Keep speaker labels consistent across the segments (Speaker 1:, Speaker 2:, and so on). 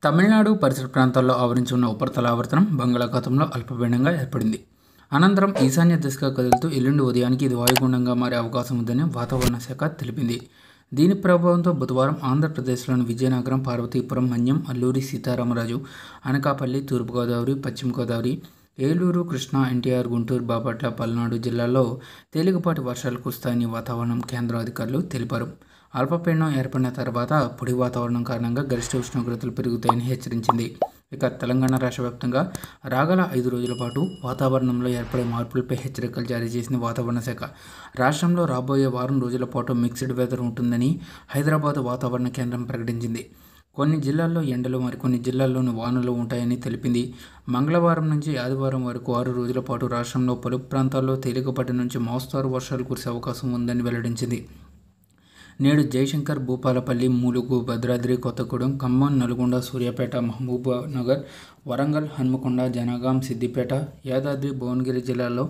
Speaker 1: తమిళనాడు పరిసర ప్రాంతాల్లో ఆవరించి ఉన్న ఉపరితల ఆవర్తనం బంగాళాఖాతంలో అల్పపీడనంగా ఏర్పడింది. అనంతరం ఈశాన్య దిశగా కదులుతూ ఎల్లుండి ఉదయానికి ఇది వాయుగుండంగా మారే అవకాశం ఉందని వాతావరణ శాఖ తెలిపింది. దీని ప్రభావంతో బుధవారం ఆంధ్రప్రదేశ్లోని విజయనగరం, పార్వతీపురం, మన్యం, అల్లూరి సీతారామరాజు, అనకాపల్లి, తూర్పుగోదావరి, పశ్చిమ గోదావరి, ఏలూరు, కృష్ణా, ఎన్టీఆర్, గుంటూరు, బాపట్ల, పల్నాడు జిల్లాల్లో తేలికపాటి వర్షాలు కురుస్తాయని వాతావరణ కేంద్రం అధికారులు తెలిపారు. అల్పపీడనం ఏర్పడిన తర్వాత పొడి వాతావరణం కారణంగా గరిష్ట ఉష్ణోగ్రతలు పెరుగుతాయని హెచ్చరించింది. ఇక తెలంగాణ రాష్ట్ర వ్యాప్తంగా రాగల 5 రోజుల పాటు వాతావరణంలో ఏర్పడే మార్పులపై హెచ్చరికలు జారీ చేసిన వాతావరణ శాఖ రాష్ట్రంలో రాబోయే వారం రోజుల పాటు మిక్స్డ్ వెదర్ ఉంటుందని హైదరాబాద్ వాతావరణ కేంద్రం ప్రకటించింది. కొన్ని జిల్లాల్లో ఎండలు, మరికొన్ని జిల్లాల్లోని వానలు ఉంటాయని తెలిపింది. మంగళవారం నుంచి ఆదివారం వరకు 6 రోజుల పాటు రాష్ట్రంలో పలు ప్రాంతాల్లో తేలికపాటి నుంచి మోస్తారు వర్షాలు కురిసే అవకాశం ఉందని వెల్లడించింది. నేడు జయశంకర్, భూపాలపల్లి, ములుగు, భద్రాద్రి కొత్తగూడెం, ఖమ్మం, నల్గొండ, సూర్యాపేట, మహబూబ్ నగర్, వరంగల్, హన్మకొండ, జనగాం, సిద్దిపేట, యాదాద్రి, భువనగిరి జిల్లాల్లో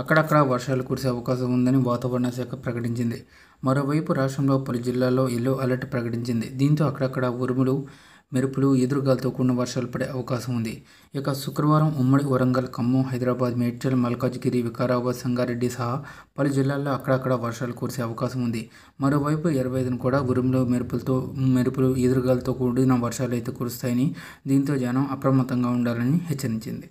Speaker 1: అక్కడక్కడ వర్షాలు కురిసే అవకాశం ఉందని వాతావరణ శాఖ ప్రకటించింది. మరోవైపు రాష్ట్రంలో పలు జిల్లాల్లో ఎల్లో అలర్ట్ ప్రకటించింది. దీంతో అక్కడక్కడ ఉరుములు, మెరుపులు, ఈదురుగాలతో కూడిన వర్షాలు పడే అవకాశం ఉంది. ఇక శుక్రవారం ఉమ్మడి వరంగల్, ఖమ్మం, హైదరాబాద్, మేడ్చల్, మల్కాజ్గిరి, వికారాబాద్, సంగారెడ్డి సహా పలు జిల్లాల్లో అక్కడక్కడ వర్షాలు కురిసే అవకాశం ఉంది. మరోవైపు 25న కూడా ఉరుములు, మెరుపులు, ఈదురుగాలతో కూడిన వర్షాలు అయితే కురుస్తాయని, దీంతో జనం అప్రమత్తంగా ఉండాలని హెచ్చరించింది.